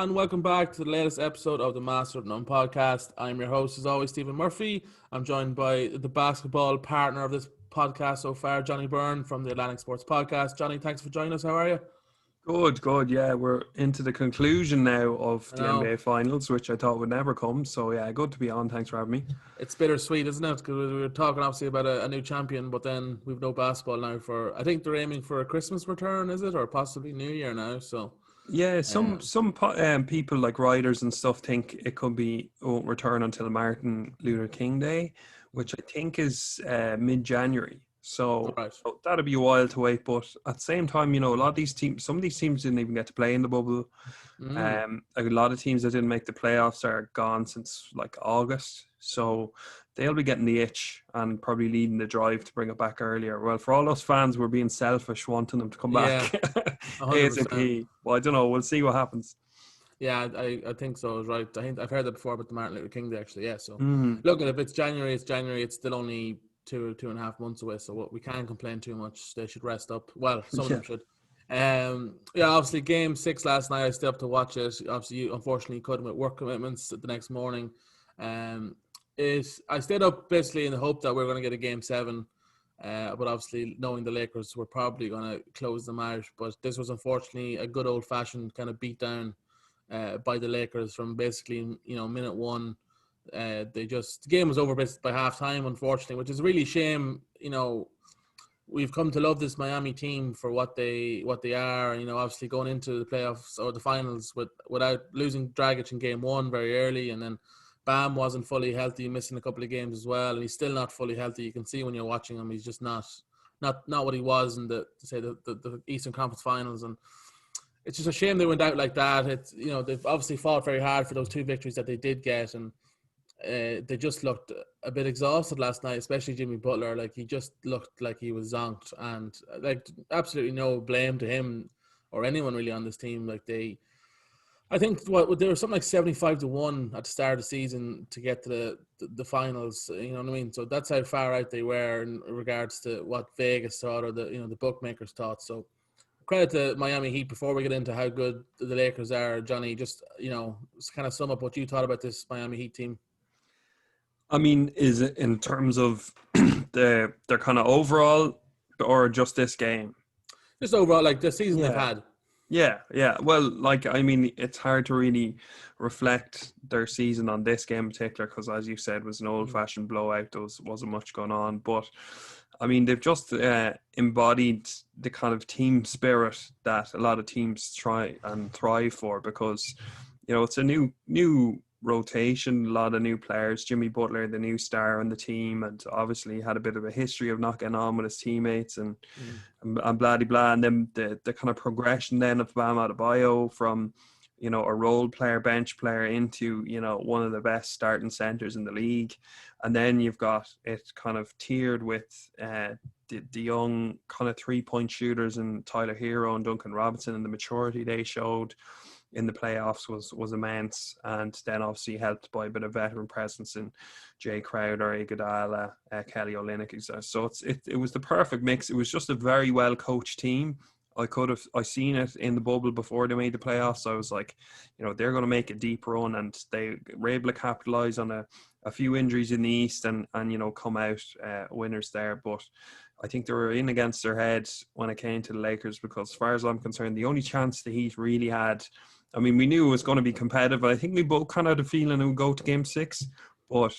and welcome back to the latest episode of the Master of None podcast. I'm your host, as always, Stephen Murphy. I'm joined by the basketball partner of this podcast so far, Jonny Byrne from the Atlantic Sports Podcast. Johnny, thanks for joining us. How are you? Good. Yeah, we're into the conclusion now of I the know. NBA Finals, which I thought would never come. So, yeah, good to be on. Thanks for having me. It's bittersweet, isn't it? Because we were talking, obviously, about a new champion, but then we've no basketball now for, I think they're aiming for a Christmas return, is it? Or possibly New Year now, so... Yeah, some people like writers and stuff think it won't return until Martin Luther King Day, which I think is mid-January. So Right. that'll be a while to wait. But at the same time, a lot of these teams, some of these teams didn't even get to play in the bubble. A lot of teams that didn't make the playoffs are gone since like August. So they'll be getting the itch and probably leading the drive to bring it back earlier. Well, for all those fans, we're being selfish, wanting them to come Yeah, back 100%. ASAP. Well, I don't know. We'll see what happens. Yeah, I think so. Right. I think I've heard that before about the Martin Luther King Day, actually. Yeah. So, Mm. look, if it's January, it's January. It's still only two and a half months away. So, we can't complain too much. They should rest up. Well, some of Yeah. them should. Yeah. Obviously, Game 6 last night. I stayed up to watch it. Obviously, you unfortunately couldn't with work commitments the next morning. I stayed up basically in the hope that we are going to get a Game 7. But obviously, knowing the Lakers were probably going to close them out. But this was unfortunately a good old-fashioned kind of beatdown by the Lakers from basically, minute one. The game was over by half time, unfortunately, which is a really shame. We've come to love this Miami team for what they are. Obviously going into the playoffs or the finals without losing Dragic in game one very early, and then Bam wasn't fully healthy, missing a couple of games as well, and he's still not fully healthy. You can see when you're watching him, he's just not what he was in the Eastern Conference Finals, and it's just a shame they went out like that. It's they've obviously fought very hard for those two victories that they did get, and they just looked a bit exhausted last night, especially Jimmy Butler. Like, he just looked like he was zonked, and like absolutely no blame to him or anyone really on this team. Like, I think there was something like 75-1 at the start of the season to get to the finals. You know what I mean? So that's how far out they were in regards to what Vegas thought or the bookmakers thought. So credit to Miami Heat. Before we get into how good the Lakers are, Johnny, just kind of sum up what you thought about this Miami Heat team. I mean, is it in terms of their kind of overall or just this game? Just overall, like the season they've had. Yeah. Well, like, I mean, it's hard to really reflect their season on this game in particular because, as you said, it was an old-fashioned blowout. There wasn't much going on. But, I mean, they've just embodied the kind of team spirit that a lot of teams try and thrive for because, it's a new rotation, a lot of new players. Jimmy Butler, the new star on the team, and obviously had a bit of a history of not getting on with his teammates and blah de blah. And then the kind of progression then of Bam Adebayo from a role player, bench player into one of the best starting centers in the league, and then you've got it kind of tiered with the young kind of 3-point shooters and Tyler Hero and Duncan Robinson, and the maturity they showed in the playoffs was immense, and then obviously helped by a bit of veteran presence in Jay Crowder, Iguodala, Kelly Olynyk. So it was the perfect mix. It was just a very well coached team. I seen it in the bubble before they made the playoffs. I was like, they're going to make a deep run, and they were able to capitalize on a few injuries in the East and come out winners there. But I think they were in against their heads when it came to the Lakers because, as far as I'm concerned, the only chance the Heat really had, I mean, we knew it was going to be competitive, but I think we both kind of had a feeling it would go to Game 6. But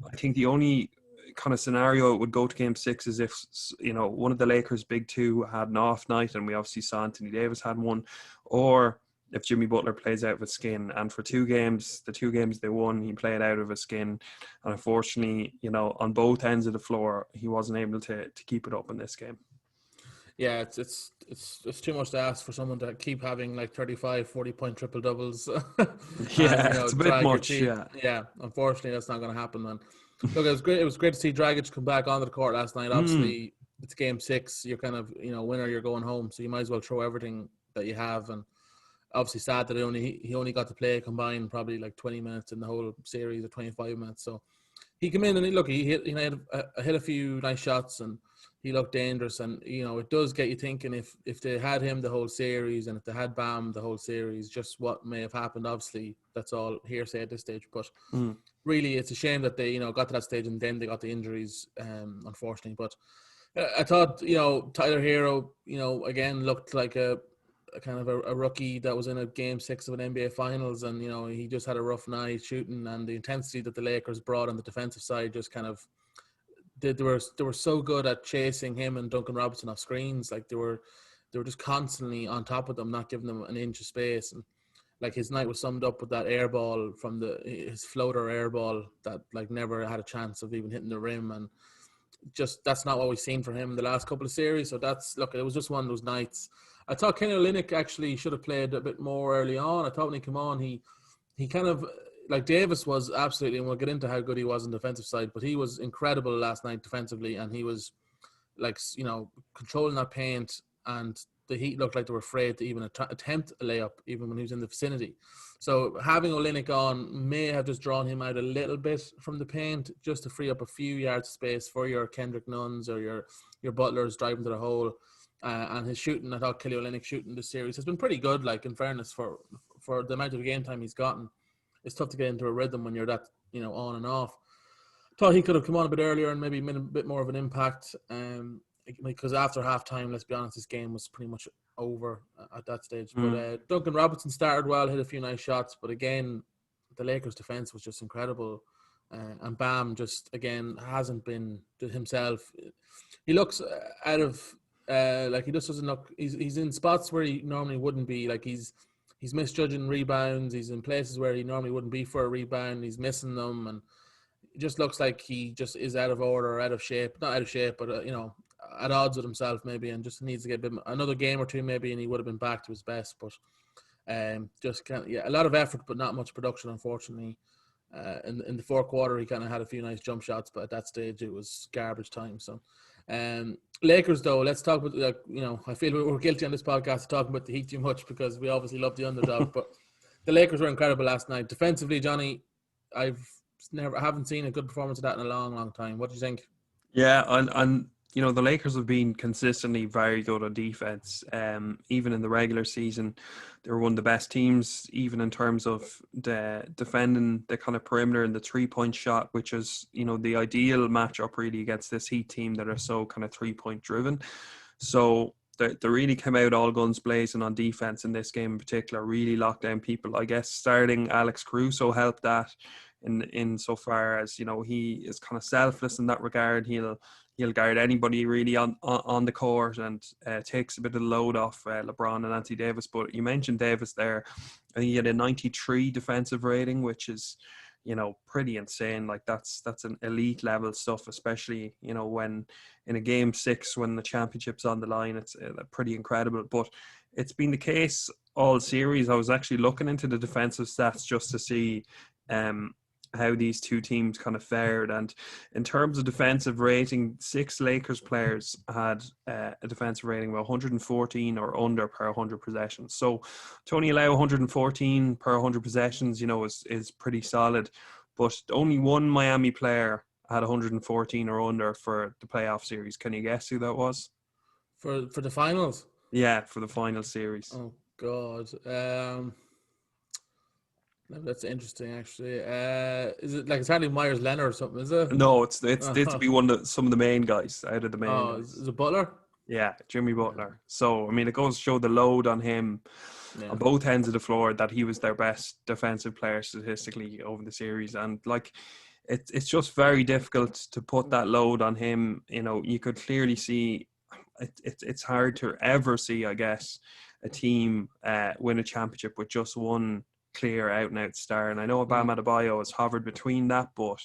I think the only kind of scenario it would go to Game 6 is if, one of the Lakers' big two had an off night, and we obviously saw Anthony Davis had one, or if Jimmy Butler plays out of his skin. And for the two games they won, he played out of his skin. And unfortunately, on both ends of the floor, he wasn't able to keep it up in this game. Yeah, it's too much to ask for someone to keep having like 35, 40-point triple doubles. Yeah, it's a bit much. Yeah. Unfortunately, that's not going to happen, man. Look, it was great. It was great to see Dragic come back onto the court last night. Obviously, it's Game 6. You're kind of winner. You're going home, so you might as well throw everything that you have. And obviously, sad that he only got to play combined probably like 20 minutes in the whole series or 25 minutes. So he came in and he hit a few nice shots, and he looked dangerous, and it does get you thinking if they had him the whole series and if they had Bam the whole series, just what may have happened. Obviously, that's all hearsay at this stage, but really, it's a shame that they got to that stage and then they got the injuries, unfortunately. But I thought Tyler Hero again looked like a kind of a rookie that was in a game 6 of an NBA Finals, and he just had a rough night shooting, and the intensity that the Lakers brought on the defensive side just kind of. They were so good at chasing him and Duncan Robinson off screens. Like they were just constantly on top of them, not giving them an inch of space. And like his night was summed up with that air ball from his floater air ball that like never had a chance of even hitting the rim. And just that's not what we've seen from him in the last couple of series. So it was just one of those nights. I thought Kenny Olynyk actually should have played a bit more early on. I thought when he came on, he kind of. Like Davis was absolutely, and we'll get into how good he was on the defensive side, but he was incredible last night defensively, and he was like, controlling that paint, and the Heat looked like they were afraid to even attempt a layup, even when he was in the vicinity. So having Olynyk on may have just drawn him out a little bit from the paint, just to free up a few yards of space for your Kendrick Nunns or your Butlers driving to the hole. And his shooting, I thought Kelly Olynyk's shooting this series has been pretty good, like in fairness, for the amount of game time he's gotten. It's tough to get into a rhythm when you're that, on and off. Thought he could have come on a bit earlier and maybe made a bit more of an impact. Because after halftime, let's be honest, this game was pretty much over at that stage. But Duncan Robinson started well, hit a few nice shots. But again, the Lakers' defense was just incredible. And Bam just, again, hasn't been himself. He looks out of, like he just doesn't look, he's in spots where he normally wouldn't be. Like he's misjudging rebounds. He's in places where he normally wouldn't be for a rebound. He's missing them, and it just looks like he just is out of order, out of shape. Not out of shape, but at odds with himself maybe, and just needs to get another game or two maybe, and he would have been back to his best. But just a lot of effort, but not much production, unfortunately. In the fourth quarter, he kind of had a few nice jump shots, but at that stage, it was garbage time. So. Lakers though, let's talk about I feel we're guilty on this podcast of talking about the Heat too much because we obviously love the underdog, but the Lakers were incredible last night defensively. Johnny, I haven't seen a good performance of that in a long time. What do you think? Yeah, and the Lakers have been consistently very good on defense. Even in the regular season, they were one of the best teams, even in terms of the defending the kind of perimeter and the 3-point shot, which is, the ideal matchup really against this Heat team that are so kind of 3-point driven. So they really came out all guns blazing on defense in this game in particular, really locked down people. I guess starting Alex Caruso helped that in so far as, he is kind of selfless in that regard. He'll guard anybody really on the court and takes a bit of the load off LeBron and Anthony Davis. But you mentioned Davis there. I think he had a 93 defensive rating, which is, pretty insane. Like that's an elite level stuff, especially, when in a game 6, when the championship's on the line, it's pretty incredible. But it's been the case all series. I was actually looking into the defensive stats just to see how these two teams kind of fared. And in terms of defensive rating, 6 Lakers players had a defensive rating of 114 or under per 100 possessions. So to only allow 114 per 100 possessions, is pretty solid. But only one Miami player had 114 or under for the playoff series. Can you guess who that was? For the finals? Yeah, for the final series. Oh, God. That's interesting, actually. Is it like it's hardly Myers Leonard or something? Is it? No, it's to be some of the main guys out of the main. Oh, guys. Is it Butler? Yeah, Jimmy Butler. So I mean, it goes to show the load on him on both ends of the floor that he was their best defensive player statistically over the series, and like it's just very difficult to put that load on him. You could clearly see it's hard to ever see, I guess, a team win a championship with just one clear out and out star. And I know Bam Adebayo has hovered between that, but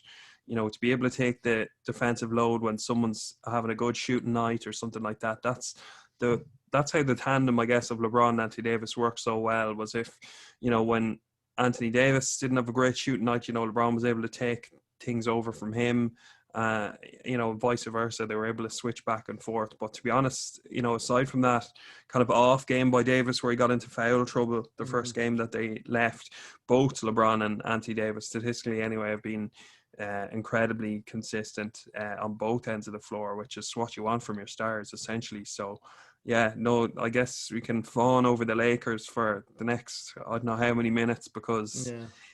to be able to take the defensive load when someone's having a good shooting night or something like that, that's how the tandem, I guess, of LeBron and Anthony Davis worked so well. Was if when Anthony Davis didn't have a great shooting night, LeBron was able to take things over from him. Vice versa, they were able to switch back and forth. But to be honest, aside from that kind of off game by Davis where he got into foul trouble the first game that they left, both LeBron and Anthony Davis, statistically anyway, have been incredibly consistent on both ends of the floor, which is what you want from your stars, essentially. So, yeah, no, I guess we can fawn over the Lakers for the next, I don't know how many minutes, because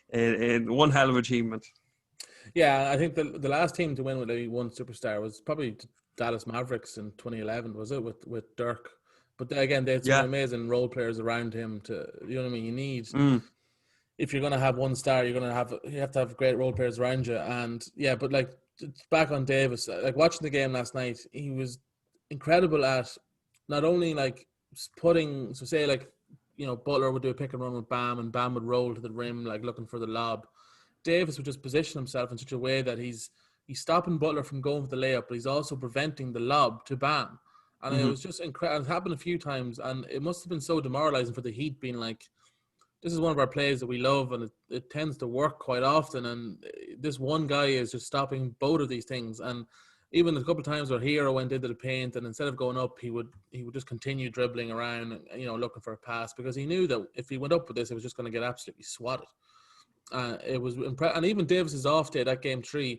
it one hell of achievement. Yeah, I think the last team to win with only one superstar was probably Dallas Mavericks in 2011, was it, with Dirk? But again, they had some amazing role players around him to, you know what I mean? You need, if you're going to have one star, you have to have great role players around you. And yeah, but like back on Davis, like watching the game last night, he was incredible at not only like putting, so say like, you know, Butler would do a pick and run with Bam, and Bam would roll to the rim, like looking for the lob. Davis would just position himself in such a way that he's stopping Butler from going for the layup, but he's also preventing the lob to Bam. And it was just incredible. It happened a few times, and it must have been so demoralizing for the Heat, being like, this is one of our plays that we love, and it tends to work quite often, and this one guy is just stopping both of these things. And even a couple of times where Hero went into the paint, and instead of going up, he would just continue dribbling around and, you know, looking for a pass, because he knew that if he went up with this, it was just going to get absolutely swatted. It was and even Davis's off day, that game 3,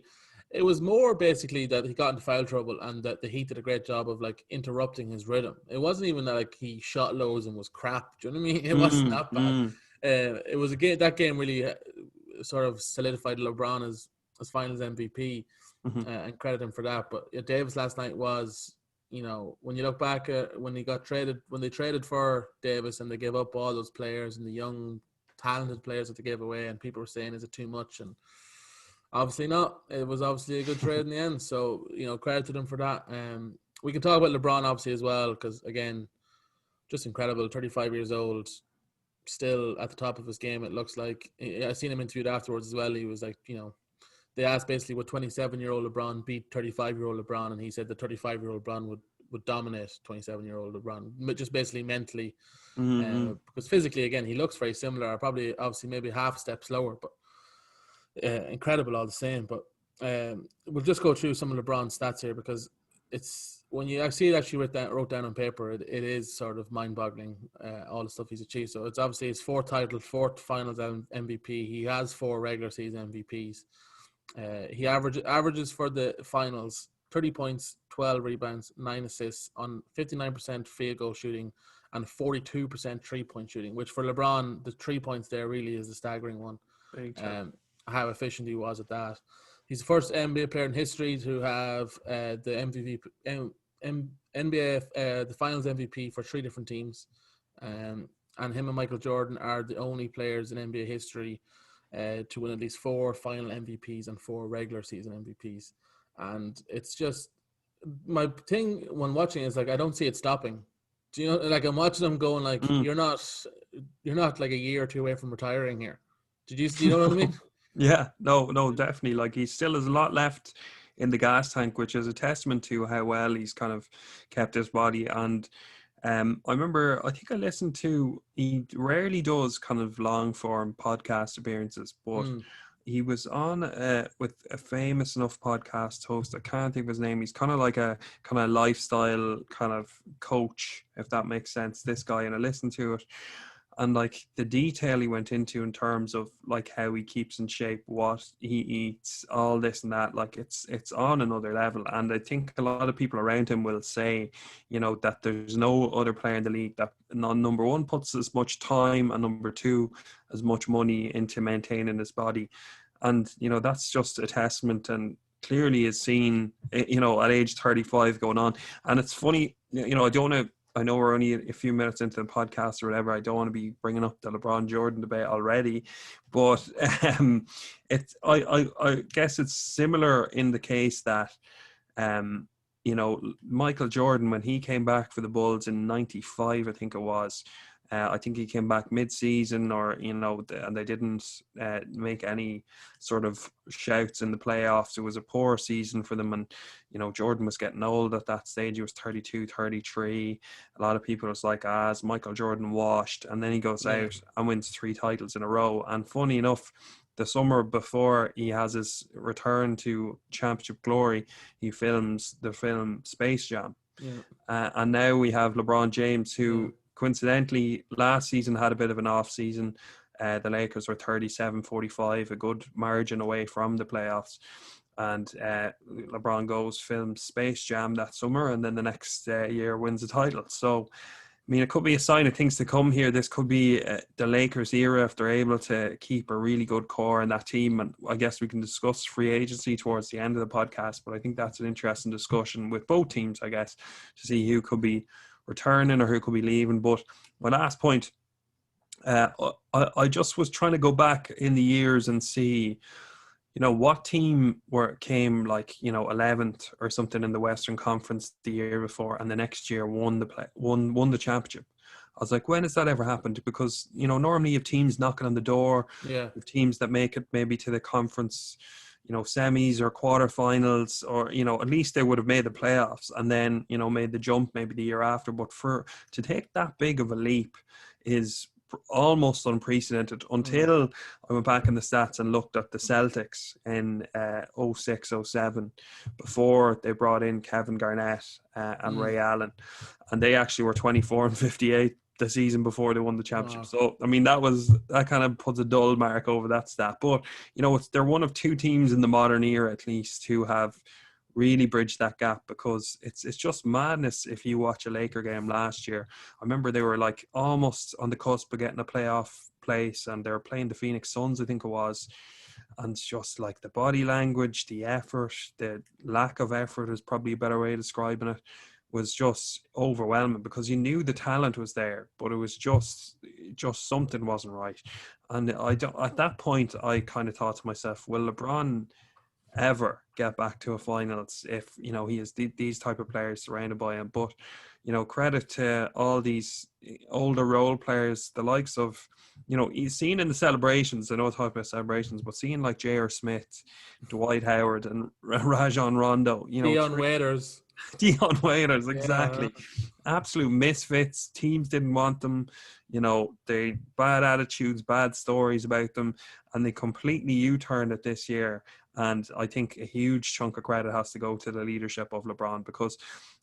it was more basically that he got into foul trouble, and that the Heat did a great job of like interrupting his rhythm. It wasn't even that like he shot lows and was crap. Do you know what I mean? It wasn't that bad. It was a game, that game really sort of solidified LeBron as Finals MVP, and credit him for that. But Davis last night was, you know, when you look back at when they traded for Davis and they gave up all those players and the young talented players that they gave away, and people were saying, is it too much? And obviously not. It was obviously a good trade in the end. So, you know, credit to them for that. We can talk about LeBron obviously as well, because again, just incredible. 35 years old, still at the top of his game. It looks like. I seen him interviewed afterwards as well. He was like, you know, they asked basically would 27-year-old LeBron beat 35-year-old LeBron, and he said the 35-year-old LeBron would dominate 27-year-old LeBron, just basically mentally. Because physically, again, he looks very similar. Probably, obviously, maybe half a step slower, but incredible all the same. But we'll just go through some of LeBron's stats here, because it's when you see it actually wrote down on paper, it is sort of mind-boggling, all the stuff he's achieved. So it's obviously his fourth title, fourth Finals MVP. He has 4 regular season MVPs. He averages for the Finals 30 points, 12 rebounds, 9 assists on 59% field goal shooting and 42% 3-point shooting, which for LeBron, the 3 points there really is a staggering one. How efficient he was at that. He's the first NBA player in history to have the NBA, the Finals MVP for 3 different teams. And him and Michael Jordan are the only players in NBA history to win at least 4 final MVPs and 4 regular season MVPs. And it's just, my thing when watching is like, I don't see it stopping. Do you know, like I'm watching them going like, you're not like a year or 2 away from retiring here. Do you know what I mean? Yeah, no, definitely. Like he still has a lot left in the gas tank, which is a testament to how well he's kind of kept his body. And I remember, I think I listened to, he rarely does kind of long form podcast appearances, but he was on with a famous enough podcast host. I can't think of his name. He's kind of like a kind of lifestyle kind of coach, if that makes sense, this guy. And I listened to it. And like the detail he went into in terms of like how he keeps in shape, what he eats, all this and that, like it's on another level. And I think a lot of people around him will say, you know, that there's no other player in the league that number one puts as much time and number two as much money into maintaining his body. And, you know, that's just a testament, and clearly is seen, you know, at age 35 going on. And it's funny, you know, I know we're only a few minutes into the podcast or whatever. I don't want to be bringing up the LeBron Jordan debate already, but I guess it's similar in the case that, you know, Michael Jordan, when he came back for the Bulls in '95, I think it was, I think he came back mid-season, or, you know, and they didn't make any sort of shouts in the playoffs. It was a poor season for them. And, you know, Jordan was getting old at that stage. He was 32, 33. A lot of people was like, is Michael Jordan washed? And then he goes out and wins 3 titles in a row. And funny enough, the summer before he has his return to championship glory, he films the film Space Jam. And now we have LeBron James, who coincidentally last season had a bit of an off season. The Lakers were 37-45, a good margin away from the playoffs. And LeBron goes, films Space Jam that summer, and then the next year wins the title. So, I mean, it could be a sign of things to come here. This could be the Lakers era if they're able to keep a really good core in that team. And I guess we can discuss free agency towards the end of the podcast, but I think that's an interesting discussion with both teams, I guess, to see who could be returning or who could be leaving. But my last point, I just was trying to go back in the years and see, what team came like 11th or something in the Western Conference the year before, and the next year won the championship. I was like, when has that ever happened? Because normally you have teams knocking on the door, Yeah. you have teams that make it maybe to the conference, semis or quarterfinals, or at least they would have made the playoffs and then made the jump maybe the year after. But to take that big of a leap is almost unprecedented until I went back in the stats and looked at the Celtics in 06-07 before they brought in Kevin Garnett and Ray Allen, and they actually were 24-58 the season before they won the championship. Wow. So I mean that kind of puts a dull mark over that stat, but they're one of two teams in the modern era at least who have really bridge that gap, because it's just madness. If you watch a Laker game last year, I remember they were like almost on the cusp of getting a playoff place, and they were playing the Phoenix Suns, I think it was, and it's just like the body language, the effort, the lack of effort is probably a better way of describing it, was just overwhelming, because you knew the talent was there, but it was just something wasn't right. And at that point I kind of thought to myself, will LeBron ever get back to a finals if he has these type of players surrounded by him? But credit to all these older role players, the likes of he's seen in the celebrations. I know it's talking about celebrations, but seeing like J.R. Smith, Dwight Howard, and Rajon Rondo, Dion Waiters. Dion Waiters, exactly. Yeah. Absolute misfits. Teams didn't want them. They bad attitudes, bad stories about them, and they completely U-turned it this year. And I think a huge chunk of credit has to go to the leadership of LeBron, because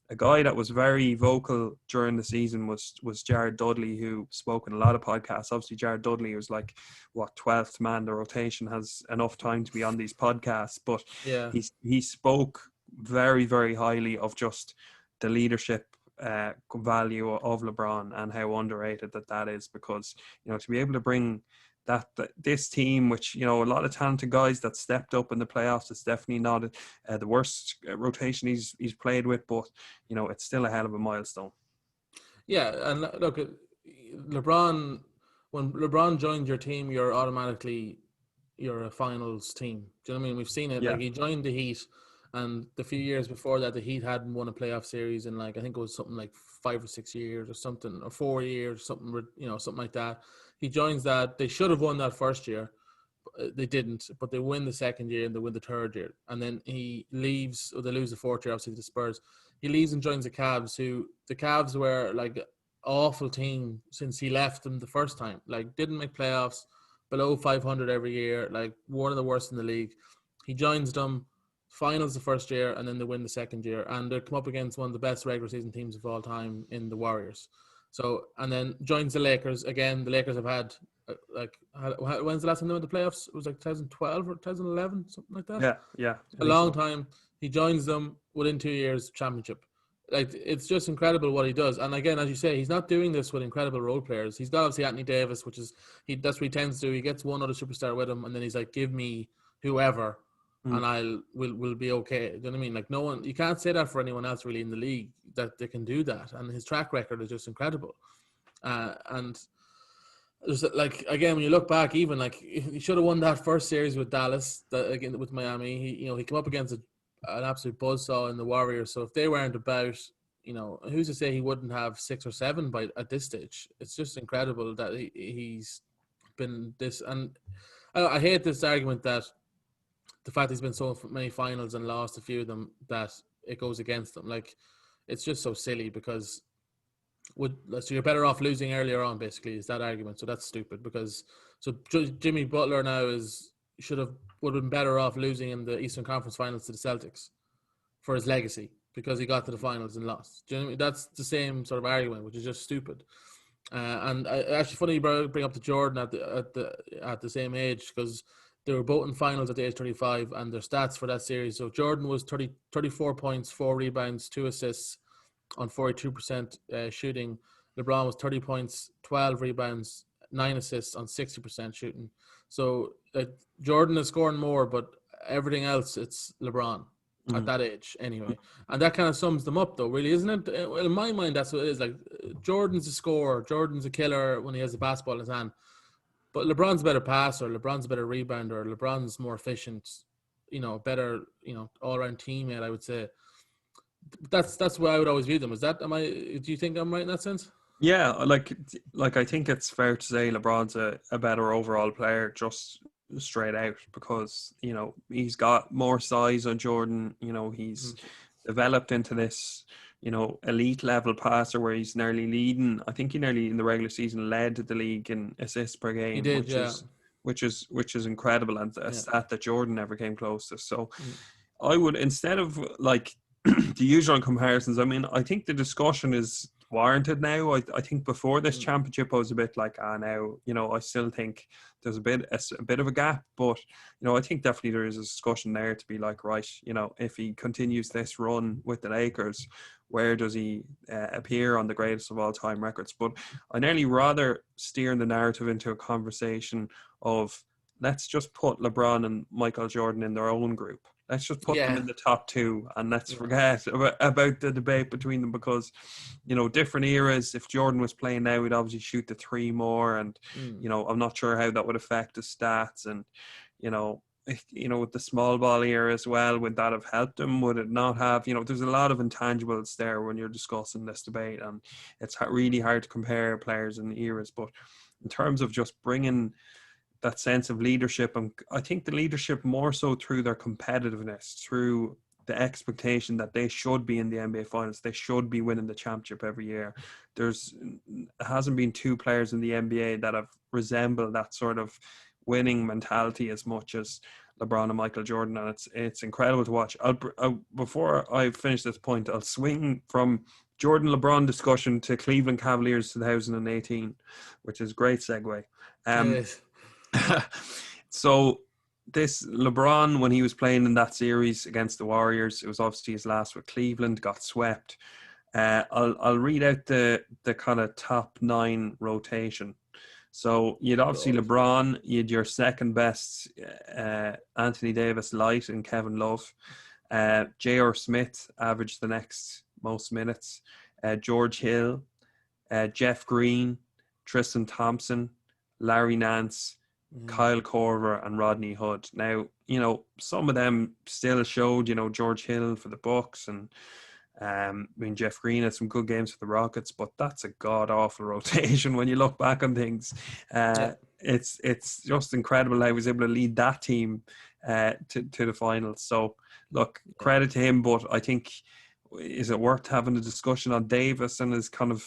a guy that was very vocal during the season was Jared Dudley, who spoke in a lot of podcasts. Obviously, Jared Dudley was like, 12th man. The rotation has enough time to be on these podcasts, but Yeah. he spoke very, very highly of just the leadership value of LeBron and how underrated that is, because to be able to bring that this team, which a lot of talented guys that stepped up in the playoffs, it's definitely not the worst rotation he's played with, but it's still a hell of a milestone. Yeah, and look, LeBron, when LeBron joined your team, you're a finals team. Do you know what I mean? We've seen it. Yeah. Like, he joined the Heat, and the few years before that, the Heat hadn't won a playoff series in, like, I think it was something like 5 or 6 years or something, or 4 years, something like that. He joins that. They should have won that first year. They didn't, but they win the second year and they win the third year. And then he leaves, or they lose the fourth year, obviously, to the Spurs. He leaves and joins the Cavs, the Cavs were like an awful team since he left them the first time. Like, didn't make playoffs, below 500 every year, like one of the worst in the league. He joins them, finals the first year, and then they win the second year. And they come up against one of the best regular season teams of all time in the Warriors. So, and then joins the Lakers. Again, the Lakers have had, when's the last time they went to playoffs? It was like 2012 or 2011, something like that. Yeah. A long time. He joins them within 2 years, championship. Like, it's just incredible what he does. And again, as you say, he's not doing this with incredible role players. He's got obviously Anthony Davis, that's what he tends to do. He gets one other superstar with him, and then he's like, give me whoever, and we'll be okay. Do you know what I mean? Like, no one, you can't say that for anyone else really in the league, that they can do that. And his track record is just incredible. And there's, like, again, when you look back, even like he should have won that first series with Dallas, again with Miami. He came up against an absolute buzzsaw in the Warriors. So if they weren't about, who's to say he wouldn't have 6 or 7 at this stage? It's just incredible that he's been this. And I hate this argument that the fact he's been so many finals and lost a few of them, that it goes against him. Like, it's just so silly, because so you're better off losing earlier on, basically, is that argument. So that's stupid, because Jimmy Butler now would have been better off losing in the Eastern Conference Finals to the Celtics for his legacy, because he got to the finals and lost. Do you know what I mean? That's the same sort of argument, which is just stupid. And actually, funny you bring up the Jordan at the same age, because they were both in finals at the age 35, and their stats for that series. So Jordan was 34 points, 4 rebounds, 2 assists on 42% shooting. LeBron was 30 points, 12 rebounds, 9 assists on 60% shooting. So Jordan is scoring more, but everything else, it's LeBron at that age anyway. And that kind of sums them up, though, really, isn't it? Well, in my mind, that's what it is. Like, Jordan's a scorer, Jordan's a killer when he has the basketball in his hand. But LeBron's a better passer, LeBron's a better rebounder, LeBron's more efficient, better, all-around teammate, I would say. That's why I would always view them. Do you think I'm right in that sense? Yeah, like I think it's fair to say LeBron's a better overall player, just straight out, because he's got more size on Jordan. He's developed into this elite level passer where he's nearly leading. I think he nearly in the regular season led the league in assists per He game, did, yeah. which is incredible, and a stat that Jordan never came close to. So Mm. I would, instead of like the usual comparisons, I mean, I think the discussion is warranted now. I think before this championship I was a bit like, now, I still think there's a bit of a gap, but I think definitely there is a discussion there to be like, right, if he continues this run with the Lakers, where does he appear on the greatest of all time records? But I nearly rather steer the narrative into a conversation of, let's just put LeBron and Michael Jordan in their own group. Let's just put them in the top two, and let's forget about the debate between them, because, different eras. If Jordan was playing now, he'd obviously shoot the three more, and I'm not sure how that would affect his stats. And with the small ball era as well, would that have helped him? Would it not have? There's a lot of intangibles there when you're discussing this debate, and it's really hard to compare players in eras. But in terms of just bringing that sense of leadership, and I think the leadership more so through their competitiveness, through the expectation that they should be in the NBA finals, they should be winning the championship every year. Hasn't been two players in the NBA that have resembled that sort of winning mentality as much as LeBron and Michael Jordan, and it's incredible to watch. Before I finish this point, I'll swing from Jordan LeBron discussion to Cleveland Cavaliers 2018, which is a great segue. Yes. So this LeBron, when he was playing in that series against the Warriors, it was obviously his last with Cleveland, got swept. I'll read out the kind of top 9 rotation. So you'd obviously LeBron, you'd your second best Anthony Davis light and Kevin Love. J.R. Smith averaged the next most minutes. George Hill, Jeff Green, Tristan Thompson, Larry Nance, Kyle Korver, and Rodney Hood. Now, some of them still showed, George Hill for the Bucks, and Jeff Green had some good games for the Rockets, but that's a god-awful rotation when you look back on things. It's just incredible how he was able to lead that team to the finals. So, look, credit to him, but I think, is it worth having a discussion on Davis and his kind of,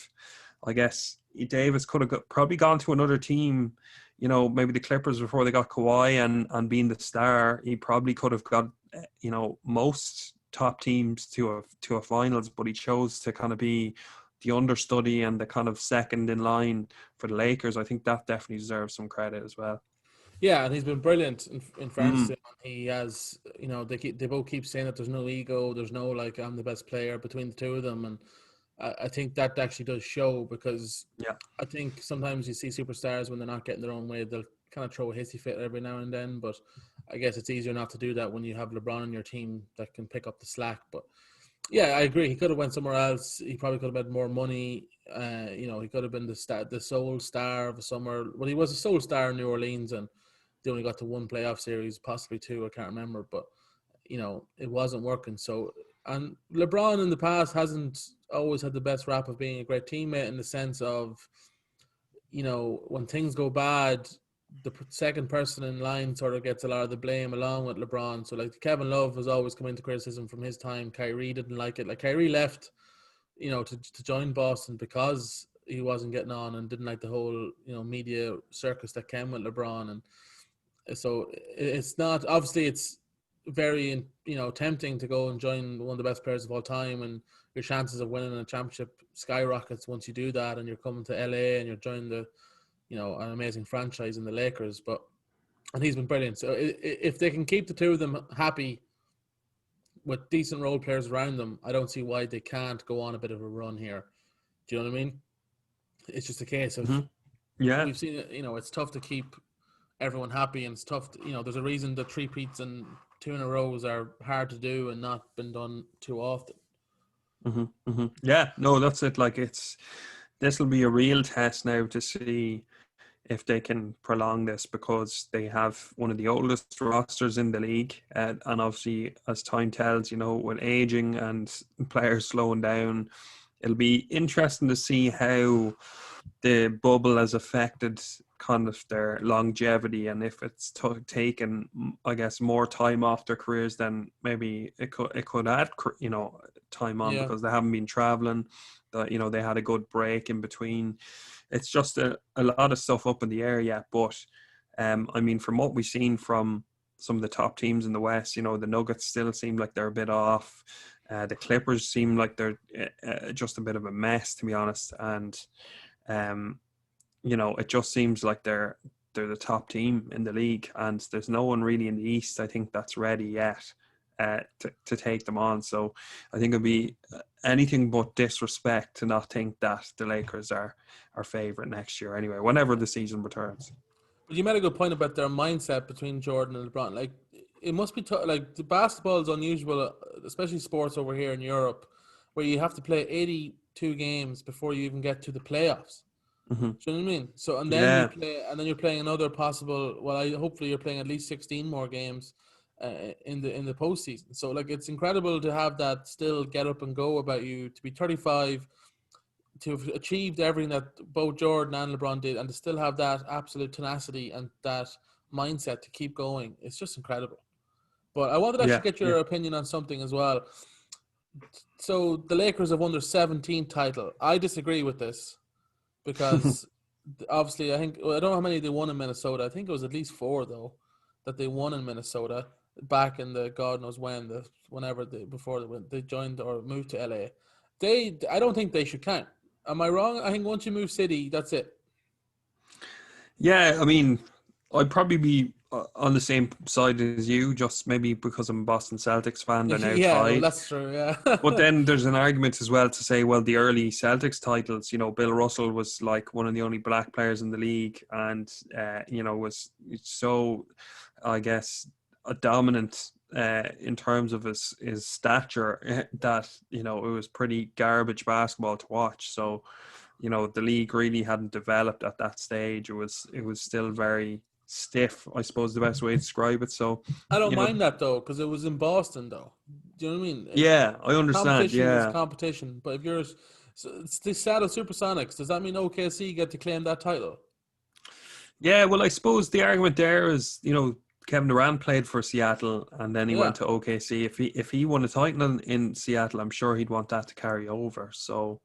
I guess, Davis could have probably gone to another team, maybe the Clippers before they got Kawhi, and being the star, he probably could have got, most top teams to a finals, but he chose to kind of be the understudy and the kind of second in line for the Lakers. I think that definitely deserves some credit as well. Yeah, and he's been brilliant in fairness to him. He has, they both keep saying that there's no ego, there's no like I'm the best player between the two of them, and I think that actually does show, because I think sometimes you see superstars when they're not getting their own way, they'll kind of throw a hissy fit every now and then, but I guess it's easier not to do that when you have LeBron on your team that can pick up the slack. But yeah, I agree. He could have went somewhere else. He probably could have had more money. He could have been the sole star of the summer. Well, he was a sole star in New Orleans, and they only got to one playoff series, possibly two. I can't remember, but it wasn't working. So, and LeBron in the past hasn't always had the best rap of being a great teammate, in the sense of, when things go bad, the second person in line sort of gets a lot of the blame along with LeBron. So like Kevin Love has always come into criticism from his time. Kyrie didn't like it. Like Kyrie left, to join Boston because he wasn't getting on and didn't like the whole, media circus that came with LeBron. And so it's not, obviously it's very, tempting to go and join one of the best players of all time, and your chances of winning a championship skyrockets once you do that, and you're coming to LA and you're joining an amazing franchise in the Lakers. And he's been brilliant. So if they can keep the two of them happy with decent role players around them, I don't see why they can't go on a bit of a run here. Do you know what I mean? It's just a case of we've seen it. It's tough to keep everyone happy, and it's tough. There's a reason the three-peats and 2 in a rows are hard to do and not been done too often. Yeah, no, that's it. Like this will be a real test now to see if they can prolong this, because they have one of the oldest rosters in the league, and obviously as time tells, with aging and players slowing down, it'll be interesting to see how the bubble has affected kind of their longevity, and if it's taken, I guess, more time off their careers, then maybe it could add time on, because they haven't been traveling, that they had a good break in between. It's just a lot of stuff up in the air yet. But I mean, from what we've seen from some of the top teams in the West, the Nuggets still seem like they're a bit off. The Clippers seem like they're just a bit of a mess, to be honest. And it just seems like they're the top team in the league, and there's no one really in the East, I think, that's ready yet to take them on. So I think it'd be anything but disrespect to not think that the Lakers are our favorite next year anyway, whenever the season returns. But you made a good point about their mindset between Jordan and LeBron. Like, it must be like the basketball is unusual, especially sports over here in Europe, where you have to play 82 games before you even get to the playoffs. Do you know what I mean? So and then you're playing another possible. Well, hopefully you're playing at least 16 more games in the postseason. So like, it's incredible to have that still get up and go about you, to be 35, to have achieved everything that both Jordan and LeBron did, and to still have that absolute tenacity and that mindset to keep going. It's just incredible. But I wanted to actually get your opinion on something as well. So the Lakers have won their 17th title. I disagree with this, because obviously I don't know how many they won in Minnesota. I think it was at least 4 though that they won in Minnesota back in the God knows when, before they joined or moved to LA. I don't think they should count. Am I wrong? I think once you move city, that's it. Yeah, I mean, I'd probably be on the same side as you, just maybe because I'm a Boston Celtics fan. They're now tied. Well, that's true. Yeah. But then there's an argument as well to say, well, the early Celtics titles, Bill Russell was like one of the only black players in the league, and was so, I guess, a dominant in terms of his stature that it was pretty garbage basketball to watch. So the league really hadn't developed at that stage. It was still very stiff, I suppose, the best way to describe it. So I don't mind that though, because it was in Boston though. Do you know what I mean? Yeah, I understand. Competition is competition, but if you're it's the Seattle Supersonics, does that mean OKC get to claim that title? Yeah, well, I suppose the argument there is, Kevin Durant played for Seattle, and then he went to OKC. If he won a title in Seattle, I'm sure he'd want that to carry over. So,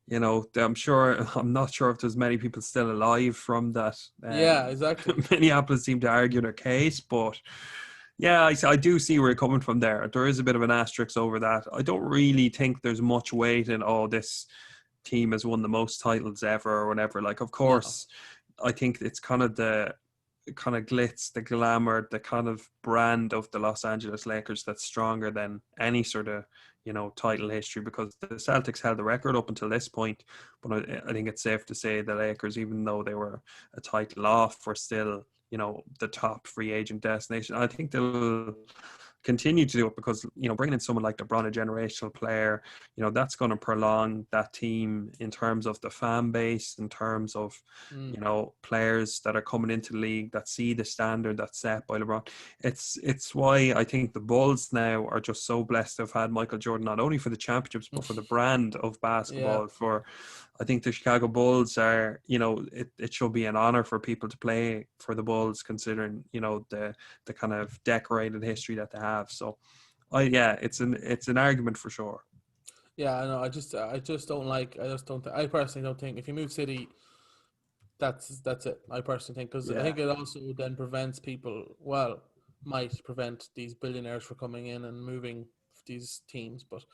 I'm not sure if there's many people still alive from that. Yeah, exactly. Minneapolis seem to argue their case, but yeah, I do see where you're coming from there. There is a bit of an asterisk over that. I don't really think there's much weight in, this team has won the most titles ever or whatever. Like, of course, I think it's kind of the glitz, the glamour, the kind of brand of the Los Angeles Lakers that's stronger than any sort of, title history, because the Celtics held the record up until this point. But I think it's safe to say the Lakers, even though they were a title off, were still, the top free agent destination. I think they'll continue to do it because, bringing in someone like LeBron, a generational player, that's going to prolong that team in terms of the fan base, in terms of, players that are coming into the league that see the standard that's set by LeBron. It's why I think the Bulls now are just so blessed to have had Michael Jordan, not only for the championships, but for the brand of basketball. I think the Chicago Bulls are, it should be an honor for people to play for the Bulls, considering, the kind of decorated history that they have. So, it's an argument for sure. Yeah, I know. I just don't like. I personally don't think if you move city, that's it. I personally think, because I think it also then prevents people. Well, might prevent these billionaires from coming in and moving these teams. But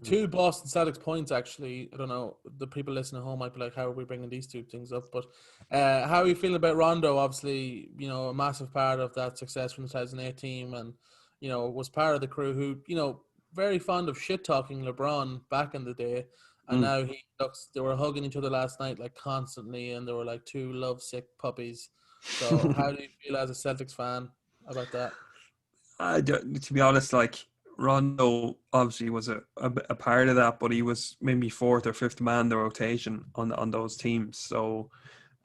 two Boston Celtics points, actually. I don't know, the people listening at home might be like, how are we bringing these two things up? But how are you feeling about Rondo? Obviously, a massive part of that success from the 2008 team, and, was part of the crew who, very fond of shit talking LeBron back in the day. And now they were hugging each other last night like constantly, and they were like two lovesick puppies. So how do you feel as a Celtics fan about that? To be honest, like Rondo obviously was a part of that, but he was maybe fourth or fifth man in the rotation on those teams. So,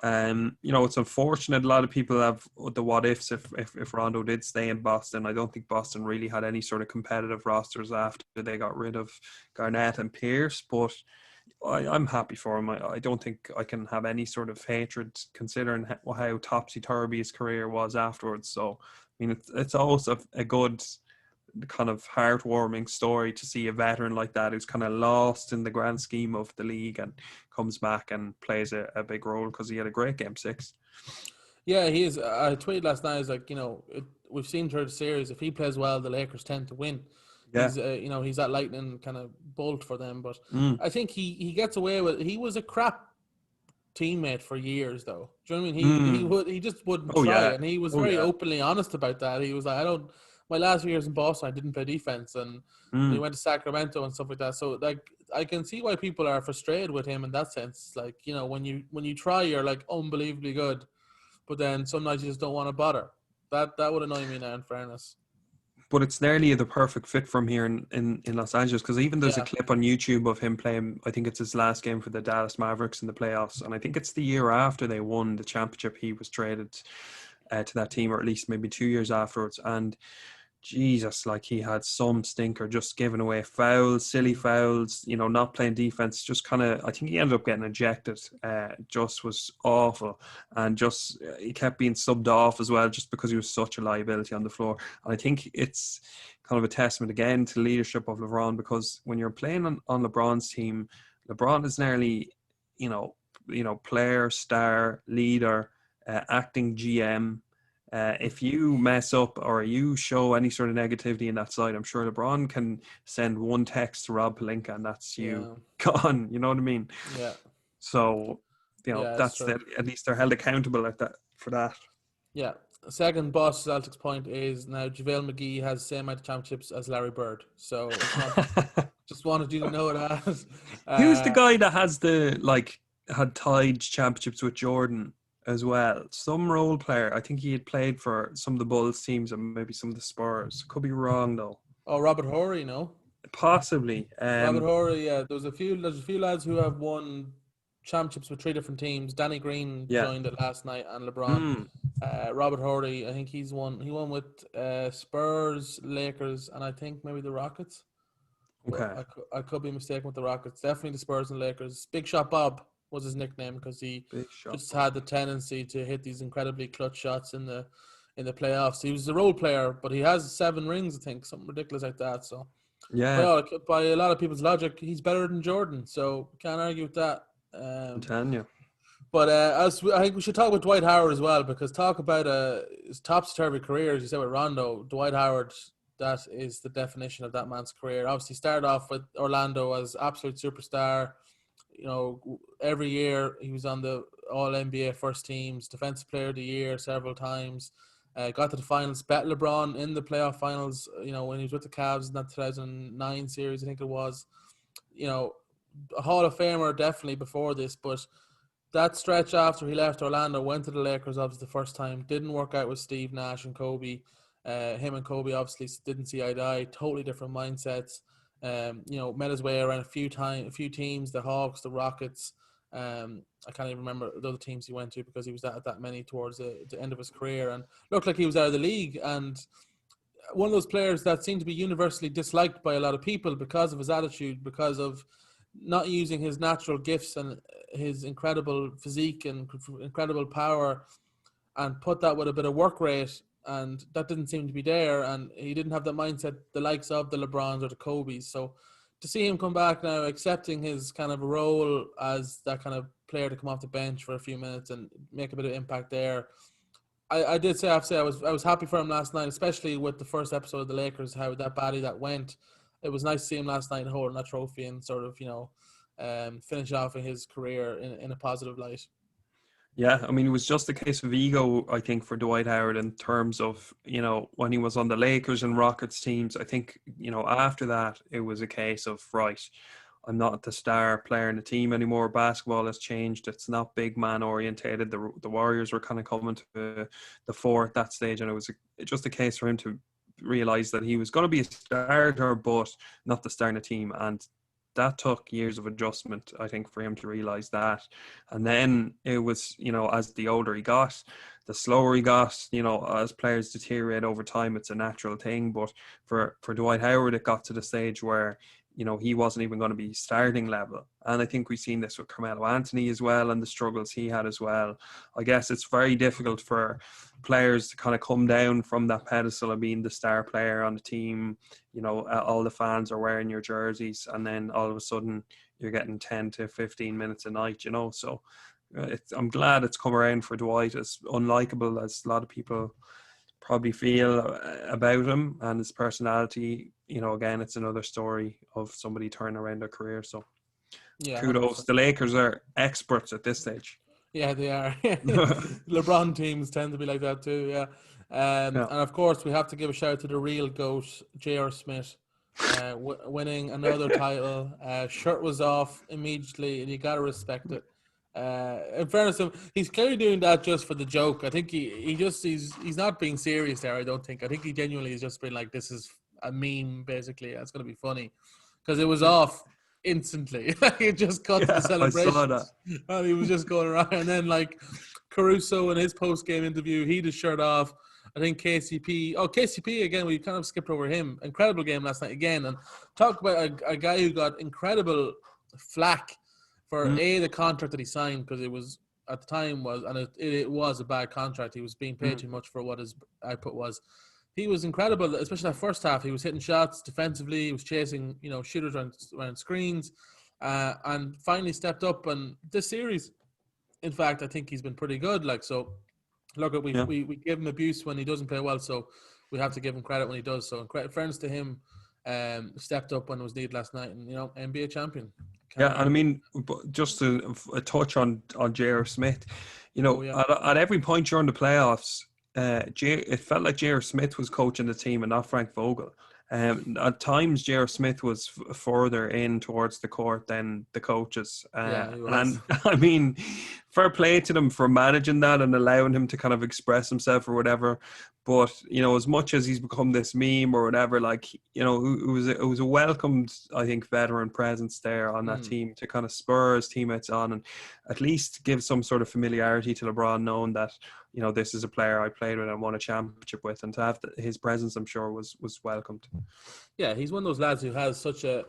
it's unfortunate. A lot of people have the what ifs if Rondo did stay in Boston. I don't think Boston really had any sort of competitive rosters after they got rid of Garnett and Pierce, but I'm happy for him. I don't think I can have any sort of hatred considering how topsy-turvy his career was afterwards. So, I mean, it's also a good kind of heartwarming story to see a veteran like that who's kind of lost in the grand scheme of the league and comes back and plays a big role, because he had a great game 6. Yeah, he is. I tweeted last night, is like, we've seen through the series, if he plays well, the Lakers tend to win. Yeah. He's that lightning kind of bolt for them. But I think he gets away with. He was a crap teammate for years, though. Do you know what I mean? He just wouldn't try, and he was very openly honest about that. He was like, my last few years in Boston, I didn't play defense, and he went to Sacramento and stuff like that. So, like, I can see why people are frustrated with him in that sense. Like, when you try, you're like unbelievably good, but then sometimes you just don't want to bother. That would annoy me now, in fairness. But it's nearly the perfect fit from here in Los Angeles, because even there's a clip on YouTube of him playing, I think it's his last game for the Dallas Mavericks in the playoffs, and I think it's the year after they won the championship he was traded to that team, or at least maybe 2 years afterwards. And Jesus, like, he had some stinker, just giving away fouls, silly fouls, not playing defense, just kind of, I think he ended up getting ejected, just was awful. And just, he kept being subbed off as well, just because he was such a liability on the floor. And I think it's kind of a testament again to the leadership of LeBron, because when you're playing on LeBron's team, LeBron is nearly, player, star, leader, acting GM. If you mess up or you show any sort of negativity in that side, I'm sure LeBron can send one text to Rob Pelinka and that's you gone. You know what I mean? Yeah. So, that's true. at least they're held accountable for that. Yeah. Second Boston Celtics point is now JaVale McGee has the same amount of championships as Larry Bird. So it's not, just wanted you to know that. Who's the guy that has had tied championships with Jordan as well? Some role player. I think he had played for some of the Bulls teams and maybe some of the Spurs. Could be wrong though. Oh, Robert Horry, no? Possibly. Robert Horry, yeah. There's a few lads who have won championships with 3 different teams. Danny Green joined it last night, and LeBron. Robert Horry, I think he won with Spurs, Lakers, and I think maybe the Rockets. Okay. I could be mistaken with the Rockets. Definitely the Spurs and Lakers. Big Shot Bob was his nickname, because he just had the tendency to hit these incredibly clutch shots in the playoffs. He was a role player, but he has 7 rings, I think, something ridiculous like that. So, by a lot of people's logic, he's better than Jordan. So can't argue with that. I'm telling you. But I think we should talk about Dwight Howard as well, because talk about his topsy-turvy career, as you said with Rondo. Dwight Howard, that is the definition of that man's career. Obviously, started off with Orlando as absolute superstar. Every year he was on the All-NBA first teams, Defensive Player of the Year several times. Got to the finals, bet LeBron in the playoff finals, when he was with the Cavs in that 2009 series, I think it was. A Hall of Famer definitely before this, but that stretch after he left Orlando, went to the Lakers obviously the first time, didn't work out with Steve Nash and Kobe. Him and Kobe obviously didn't see eye to eye, totally different mindsets. Met his way around a few teams, the Hawks, the Rockets. I can't even remember the other teams he went to, because he was at that many towards the end of his career, and looked like he was out of the league. And one of those players that seemed to be universally disliked by a lot of people because of his attitude, because of not using his natural gifts and his incredible physique and incredible power, and put that with a bit of work rate, and that didn't seem to be there, and he didn't have the mindset the likes of the LeBrons or the Kobes. So to see him come back now, accepting his kind of role as that kind of player to come off the bench for a few minutes and make a bit of impact there, I did say, I have to say, I was happy for him last night, especially with the first episode of the Lakers, how that badly that went. It was nice to see him last night holding that trophy and sort of, finish off in his career in a positive light. Yeah, I mean, it was just a case of ego, I think, for Dwight Howard in terms of, when he was on the Lakers and Rockets teams. I think, after that, it was a case of, right, I'm not the star player in the team anymore. Basketball has changed. It's not big man orientated. The Warriors were kind of coming to the fore at that stage, and it was just a case for him to realize that he was going to be a starter, but not the star in the team. And that took years of adjustment, I think, for him to realize that. And then it was, as the older he got, the slower he got, as players deteriorate over time, it's a natural thing. But for Dwight Howard, it got to the stage where, he wasn't even going to be starting level. And I think we've seen this with Carmelo Anthony as well, and the struggles he had as well. I guess it's very difficult for players to kind of come down from that pedestal of being the star player on the team. All the fans are wearing your jerseys, and then all of a sudden you're getting 10 to 15 minutes a night, so I'm glad it's come around for Dwight. As unlikable as a lot of people probably feel about him and his personality, again, it's another story of somebody turning around their career. So Yeah, kudos. 100%. The Lakers are experts at this stage. Yeah, they are. LeBron teams tend to be like that too. Yeah, Yeah. and of course we have to give a shout out to the real goat, J.R. Smith, winning another title. Shirt was off immediately, and you gotta respect it. In fairness to him, he's clearly doing that just for the joke. I think he's not being serious there. I don't think. I think he genuinely has just been like, this is a meme, basically. It's gonna be funny because it was off instantly. It just cut to the Yeah, I saw that. celebrations, and he was just going around. And then like Caruso in his post game interview, he just shirt off. I think KCP again. We kind of skipped over him. Incredible game last night again, and talk about a guy who got incredible flack for the contract that he signed, because it was at the time it was a bad contract. He was being paid too much for what his output was. He was incredible, especially that first half. He was hitting shots defensively. He was chasing, shooters around screens, and finally stepped up. And this series, in fact, I think he's been pretty good. Like, so, look, we give him abuse when he doesn't play well, so we have to give him credit when he does. So, friends to him, stepped up when it was needed last night, and NBA champion. Yeah, and I mean, just a touch on J.R. Smith, at every point during the playoffs, it felt like J.R. Smith was coaching the team and not Frank Vogel. At times, J.R. Smith was further in towards the court than the coaches. And I mean, fair play to them for managing that and allowing him to kind of express himself or whatever. But, as much as he's become this meme or whatever, like, it was a welcomed, I think, veteran presence there on that team to kind of spur his teammates on and at least give some sort of familiarity to LeBron, knowing that, this is a player I played with and won a championship with, and to have his presence, I'm sure, was welcomed. Yeah, he's one of those lads who has such a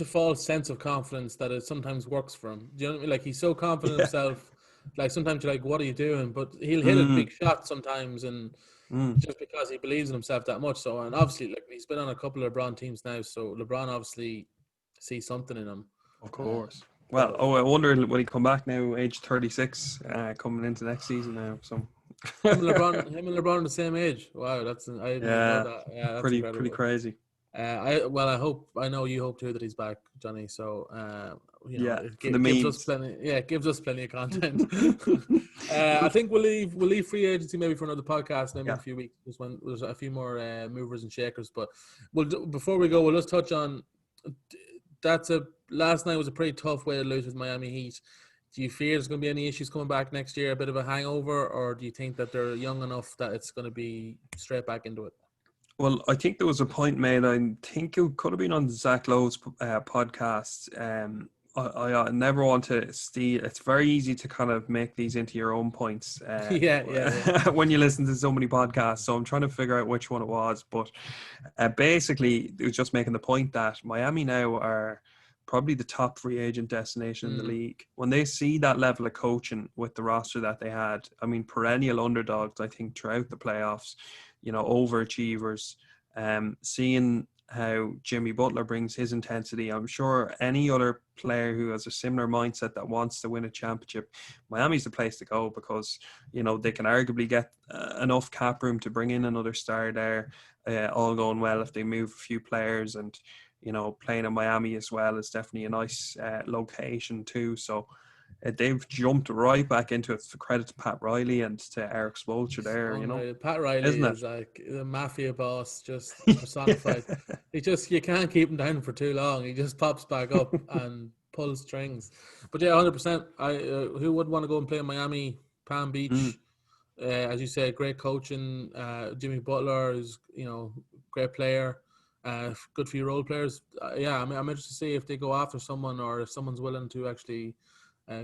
false sense of confidence that it sometimes works for him. Do you know what I mean? Like, he's so confident in himself. Like, sometimes you're like, what are you doing? But he'll hit a big shot sometimes, and just because he believes in himself that much. So, and obviously, like, he's been on a couple of LeBron teams now, so LeBron obviously sees something in him. Of course. Well, I wonder will he come back now, age 36, coming into next season now. So him and LeBron are the same age. Wow, I didn't know that. Yeah, that's pretty crazy. I know you hope too that he's back, Johnny. So it gives us plenty of content. I think we'll leave free agency maybe for another podcast maybe in a few weeks, just when there's a few more movers and shakers. But before we go, we'll just touch on last night was a pretty tough way to lose with Miami Heat. Do you fear there's going to be any issues coming back next year, a bit of a hangover, or do you think that they're young enough that it's going to be straight back into it? Well, I think there was a point made, I think it could have been on Zach Lowe's podcast. I never want to steal. It's very easy to kind of make these into your own points. When you listen to so many podcasts. So I'm trying to figure out which one it was. But basically, it was just making the point that Miami now are probably the top free agent destination in the league. When they see that level of coaching with the roster that they had, I mean, perennial underdogs, I think, throughout the playoffs, overachievers, seeing how Jimmy Butler brings his intensity. I'm sure any other player who has a similar mindset that wants to win a championship, Miami's the place to go, because they can arguably get enough cap room to bring in another star there, all going well if they move a few players. And playing in Miami as well is definitely a nice location too. So they've jumped right back into it. For credit to Pat Riley and to Eric Spoelstra there, Pat Riley isn't it? is like the mafia boss, just personified. You can't keep him down for too long. He just pops back up and pulls strings. But yeah, 100%. Who would want to go and play in Miami, Palm Beach? As you said, great coaching. Jimmy Butler is great player. Good for your role players. Yeah, I'm interested to see if they go after someone, or if someone's willing to actually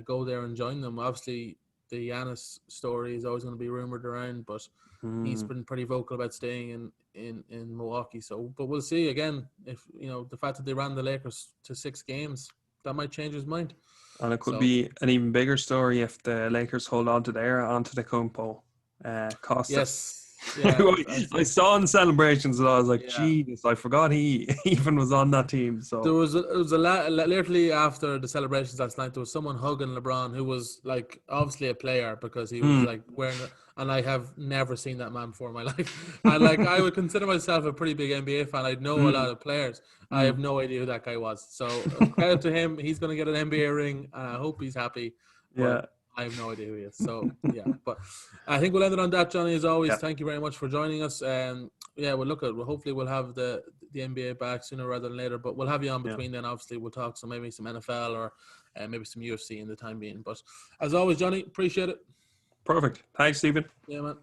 go there and join them. Obviously, the Giannis story is always going to be rumored around, but he's been pretty vocal about staying in Milwaukee. So, but we'll see again if the fact that they ran the Lakers to 6 games, that might change his mind. And it could be an even bigger story if the Lakers hold on to their Antetokounmpo. Costa. Yes. Yeah, I saw in the celebrations and I was like, yeah. Jesus, I forgot he even was on that team. So there was a literally after the celebrations last night, there was someone hugging LeBron who was like obviously a player, because he was like wearing it, and I have never seen that man before in my life. And like, I would consider myself a pretty big NBA fan. I know a lot of players. I have no idea who that guy was. So credit to him. He's going to get an NBA ring, and I hope he's happy. But yeah. I have no idea who he is. So, yeah. But I think we'll end it on that, Johnny, as always. Yeah. Thank you very much for joining us. Yeah, we'll hopefully we'll have the NBA back sooner rather than later. But we'll have you on between then. Obviously, we'll talk maybe some NFL or maybe some UFC in the time being. But as always, Johnny, appreciate it. Perfect. Thanks, Stephen. Yeah, man.